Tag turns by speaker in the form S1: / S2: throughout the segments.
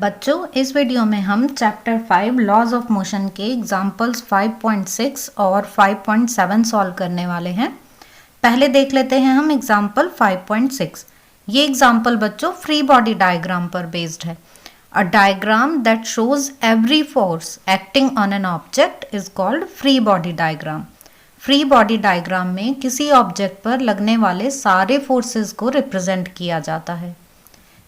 S1: बच्चों, इस वीडियो में हम चैप्टर 5 लॉज ऑफ मोशन के एग्जाम्पल्स 5.6 और 5.7 सॉल्व करने वाले हैं। पहले देख लेते हैं हम एग्जाम्पल 5.6। ये एग्जाम्पल बच्चों फ्री बॉडी डायग्राम पर बेस्ड है। A diagram that shows every force acting on an object is called free body diagram. Free body diagram में किसी ऑब्जेक्ट पर लगने वाले सारे फोर्सेस को रिप्रेजेंट किया जाता है।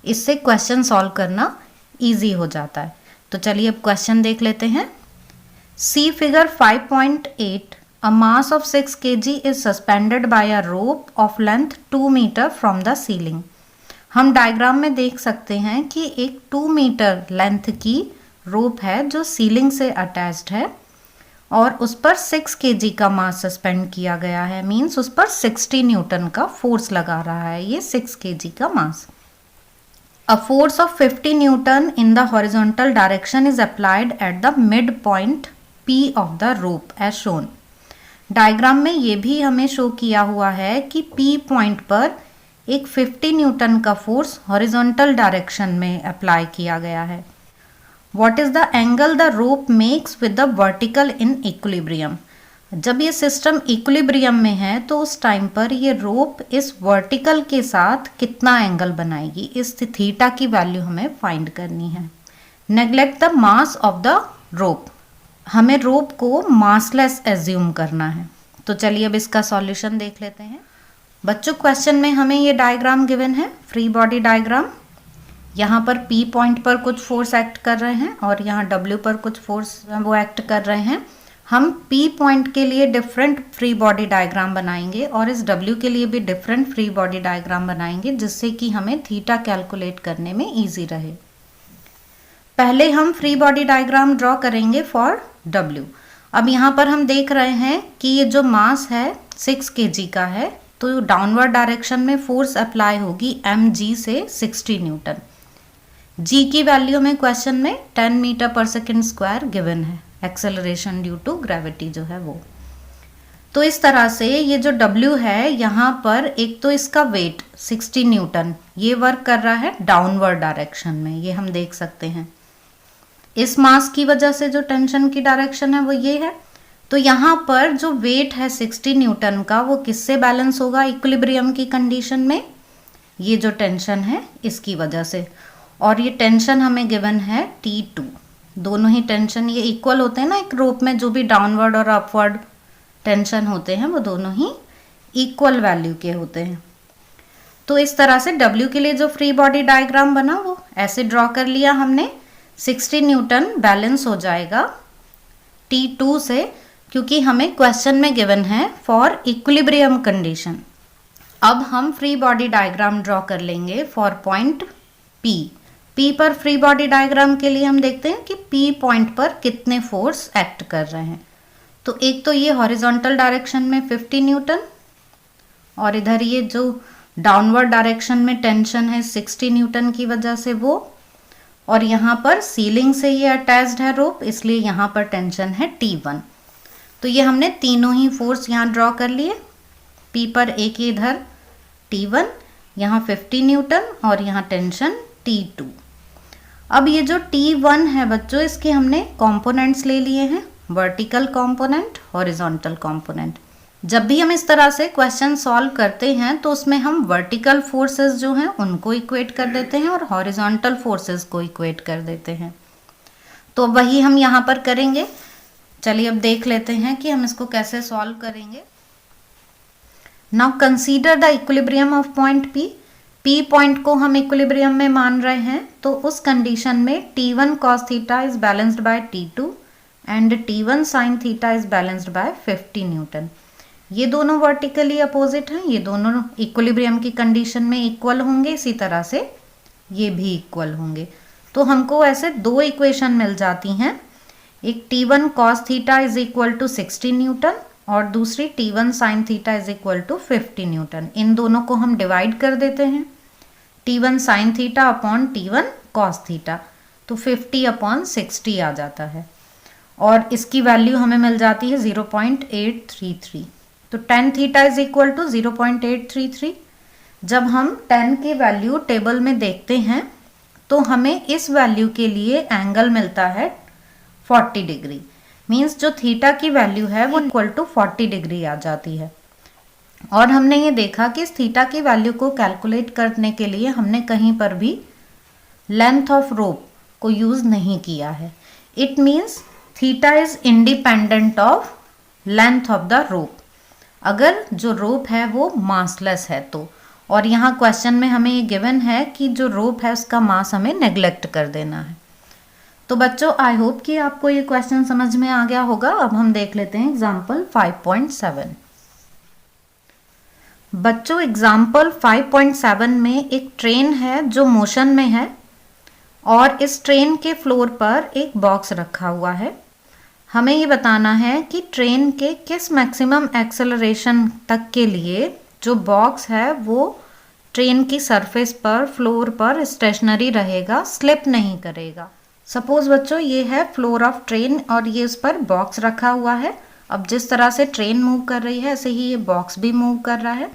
S1: इससे क्वेश्चन सॉल्व करना इजी हो जाता है। तो चलिए अब क्वेश्चन देख लेते हैं। See figure 5.8 a mass of 6 kg is suspended by a rope of length 2 metre from the ceiling. हम डायग्राम में देख सकते हैं कि एक 2 मीटर लेंथ की रोप है जो सीलिंग से अटैच्ड है और उस पर 6 kg का मास सस्पेंड किया गया है। मीन्स उस पर 60 न्यूटन का फोर्स लगा रहा है ये 6 kg का मास। A force of 50 Newton in the horizontal direction is applied at the midpoint P of the rope as shown. Diagram में ये भी हमें शो किया हुआ है कि P पॉइंट पर एक 50 न्यूटन का फोर्स हॉरिजॉन्टल डायरेक्शन में अप्लाई किया गया है। What is the angle the rope makes with the vertical in equilibrium? जब ये सिस्टम इक्विलिब्रियम में है तो उस टाइम पर ये रोप इस वर्टिकल के साथ कितना एंगल बनाएगी, इस थीटा की वैल्यू हमें फाइंड करनी है। Neglect the mass of the rope, हमें रोप को मासलेस एज्यूम करना है। तो चलिए अब इसका सॉल्यूशन देख लेते हैं। बच्चों, क्वेश्चन में हमें ये डायग्राम गिवन है, फ्री बॉडी डायग्राम। यहाँ पर पी पॉइंट पर कुछ फोर्स एक्ट कर रहे हैं और यहाँ डब्ल्यू पर कुछ फोर्स वो एक्ट कर रहे हैं। हम P पॉइंट के लिए डिफरेंट फ्री बॉडी डायग्राम बनाएंगे और इस W के लिए भी डिफरेंट फ्री बॉडी डायग्राम बनाएंगे, जिससे कि हमें थीटा कैलकुलेट करने में इजी रहे। पहले हम फ्री बॉडी डायग्राम ड्रॉ करेंगे फॉर W। अब यहाँ पर हम देख रहे हैं कि ये जो मास है 6 kg का है, तो डाउनवर्ड डायरेक्शन में फोर्स अप्लाई होगी mg से 60 न्यूटन। g की वैल्यू में क्वेश्चन में 10 metre per second square given है, एक्सेलरेशन ड्यू टू ग्रेविटी जो है वो। तो इस तरह से ये जो W है, यहाँ पर एक तो इसका वेट 60 न्यूटन ये वर्क कर रहा है डाउनवर्ड डायरेक्शन में, ये हम देख सकते हैं। इस मास की वजह से जो टेंशन की डायरेक्शन है वो ये है। तो यहाँ पर जो वेट है 60 न्यूटन का वो किससे बैलेंस होगा इक्विलिब्रियम की कंडीशन में? ये जो टेंशन है इसकी वजह से। और ये टेंशन हमें गिवन है T2। दोनों ही टेंशन ये इक्वल होते हैं ना, एक रोप में जो भी डाउनवर्ड और अपवर्ड टेंशन होते हैं वो दोनों ही इक्वल वैल्यू के होते हैं। तो इस तरह से W के लिए जो फ्री बॉडी डायग्राम बना वो ऐसे ड्रॉ कर लिया हमने। 60 न्यूटन बैलेंस हो जाएगा T2 से, क्योंकि हमें क्वेश्चन में गिवन है फॉर इक्विलिब्रियम कंडीशन। अब हम फ्री बॉडी डायग्राम ड्रॉ कर लेंगे फॉर पॉइंट P पर फ्री बॉडी डायग्राम के लिए हम देखते हैं कि P पॉइंट पर कितने फोर्स एक्ट कर रहे हैं। तो एक तो ये हॉरिजॉन्टल डायरेक्शन में 50 न्यूटन और इधर ये जो डाउनवर्ड डायरेक्शन में टेंशन है 60 न्यूटन की वजह से वो, और यहाँ पर सीलिंग से ये अटैच्ड है रोप, इसलिए यहाँ पर टेंशन है T1। तो ये हमने तीनों ही फोर्स यहाँ ड्रॉ कर लिए। P पर एक ही इधर T1, यहाँ 50 न्यूटन और यहाँ टेंशन T2। अब ये जो T1 है बच्चों, इसके हमने कंपोनेंट्स ले लिए हैं, वर्टिकल कंपोनेंट, हॉरिजॉन्टल कंपोनेंट। जब भी हम इस तरह से क्वेश्चन सॉल्व करते हैं तो उसमें हम वर्टिकल फोर्सेस जो हैं उनको इक्वेट कर देते हैं और हॉरिजॉन्टल फोर्सेस को इक्वेट कर देते हैं। तो वही हम यहाँ पर करेंगे। चलिए अब देख लेते हैं कि हम इसको कैसे सॉल्व करेंगे। Now consider the equilibrium of point P point को हम इक्विलिब्रियम में मान रहे हैं, तो उस कंडीशन में T1 cos theta is balanced bye T2 and T1 sin theta is balanced bye 50 Newton. ये दोनों वर्टिकली अपोजिट हैं, ये दोनों इक्विलिब्रियम की कंडीशन में इक्वल होंगे, इसी तरह से ये भी इक्वल होंगे। तो हमको ऐसे दो इक्वेशन मिल जाती हैं, एक T1 cos theta is equal to 60 newton और दूसरी T1 sin theta is equal to 50 newton. इन दोनों को हम डिवाइड कर देते हैं, T1 sin theta upon T1 cos theta, तो 50 अपॉन 60 आ जाता है और इसकी वैल्यू हमें मिल जाती है 0.833। तो tan theta is equal to 0.833। जब हम tan की वैल्यू टेबल में देखते हैं तो हमें इस वैल्यू के लिए एंगल मिलता है 40 डिग्री। मीन्स जो थीटा की वैल्यू है वो इक्वल टू 40 डिग्री आ जाती है। और हमने ये देखा कि इस थीटा की वैल्यू को कैलकुलेट करने के लिए हमने कहीं पर भी लेंथ ऑफ रोप को यूज़ नहीं किया है। It means theta is independent of length of the rope, अगर जो रोप है वो मासलेस है तो। और यहाँ क्वेश्चन में हमें ये गिवन है कि जो रोप है उसका मास हमें नेग्लेक्ट कर देना है। तो बच्चों आई होप कि आपको ये क्वेश्चन समझ में आ गया होगा। अब हम देख लेते हैं एग्जाम्पल 5.7। बच्चों एग्जाम्पल 5.7 में एक ट्रेन है जो मोशन में है और इस ट्रेन के फ्लोर पर एक बॉक्स रखा हुआ है। हमें ये बताना है कि ट्रेन के किस मैक्सिमम एक्सेलरेशन तक के लिए जो बॉक्स है वो ट्रेन की सरफेस पर फ्लोर पर स्टेशनरी रहेगा, स्लिप नहीं करेगा। सपोज बच्चों ये है फ्लोर ऑफ ट्रेन और ये उस पर बॉक्स रखा हुआ है। अब जिस तरह से ट्रेन मूव कर रही है ऐसे ही ये बॉक्स भी मूव कर रहा है।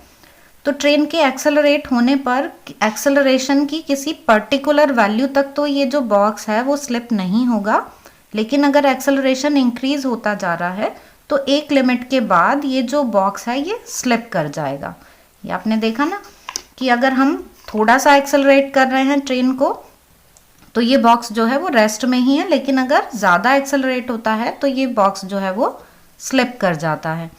S1: तो ट्रेन के एक्सेलरेट होने पर एक्सेलरेशन की किसी पर्टिकुलर वैल्यू तक तो ये जो बॉक्स है वो स्लिप नहीं होगा, लेकिन अगर एक्सेलरेशन इंक्रीज होता जा रहा है तो एक लिमिट के बाद ये जो बॉक्स है ये स्लिप कर जाएगा। ये आपने देखा ना कि अगर हम थोड़ा सा एक्सेलरेट कर रहे हैं ट्रेन को तो ये बॉक्स जो है वो रेस्ट में ही है, लेकिन अगर ज़्यादा एक्सेलरेट होता है तो ये बॉक्स जो है वो स्लिप कर जाता है।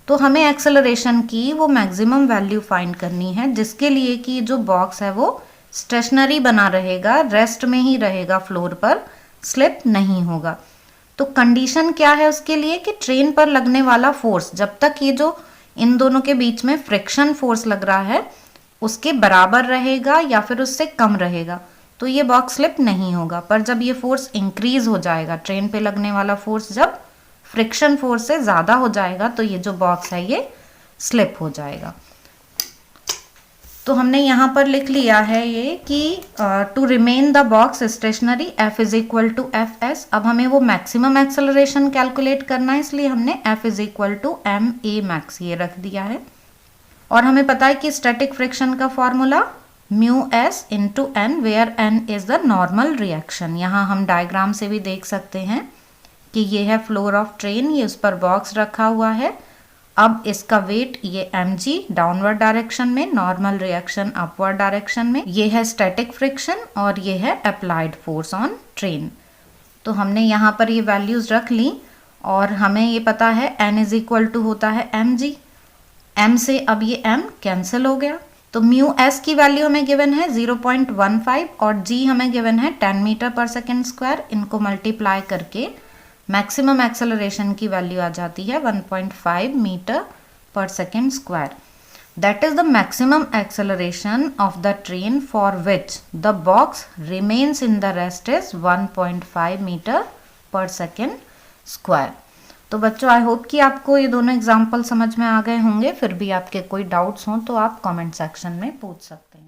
S1: तो हमें एक्सेलरेशन की वो मैक्सिमम वैल्यू फाइंड करनी है जिसके लिए कि जो बॉक्स है वो स्टेशनरी बना रहेगा, रेस्ट में ही रहेगा फ्लोर पर, स्लिप नहीं होगा। तो कंडीशन क्या है उसके लिए कि ट्रेन पर लगने वाला फोर्स जब तक ये जो इन दोनों के बीच में फ्रिक्शन फोर्स लग रहा है उसके बराबर रहेगा या फिर उससे कम रहेगा तो ये बॉक्स स्लिप नहीं होगा। पर जब ये फोर्स इंक्रीज हो जाएगा, ट्रेन पे लगने वाला फोर्स जब फ्रिक्शन फोर्स से ज़्यादा हो जाएगा तो ये जो बॉक्स है ये स्लिप हो जाएगा। तो हमने यहाँ पर लिख लिया है ये कि to remain the box stationary F is equal to F S. अब हमें वो मैक्सिमम एक्सेलरेशन कैलकुलेट करना है, इसलिए हमने F is equal to M A max ये रख दिया है। और हमें पता है कि स्टैटिक फ्रिक्शन का formula mu S into N, where N is the normal reaction. यहाँ हम डायग्राम से भी देख सकते हैं कि ये है फ्लोर ऑफ ट्रेन, ये उस पर बॉक्स रखा हुआ है। अब इसका वेट ये mg डाउनवर्ड डायरेक्शन में, नॉर्मल रिएक्शन अपवर्ड डायरेक्शन में, ये है स्टैटिक फ्रिक्शन और ये है अप्लाइड फोर्स ऑन ट्रेन। तो हमने यहाँ पर ये वैल्यूज रख ली और हमें ये पता है n इज इक्वल टू होता है mg। m से अब ये m कैंसिल हो गया तो म्यू s की वैल्यू हमें गिवन है 0.15 और g हमें गिवन है 10 मीटर पर सेकेंड स्क्वायर। इनको मल्टीप्लाई करके मैक्सिमम एक्सेलरेशन की वैल्यू आ जाती है 1.5 metre per second square. That is the maximum acceleration of the train for which the box remains in the rest is 1.5 metre per second square. तो बच्चों I hope कि आपको ये दोनों एग्जाम्पल समझ में आ गए होंगे। फिर भी आपके कोई डाउट्स हों तो आप कमेंट सेक्शन में पूछ सकते हैं।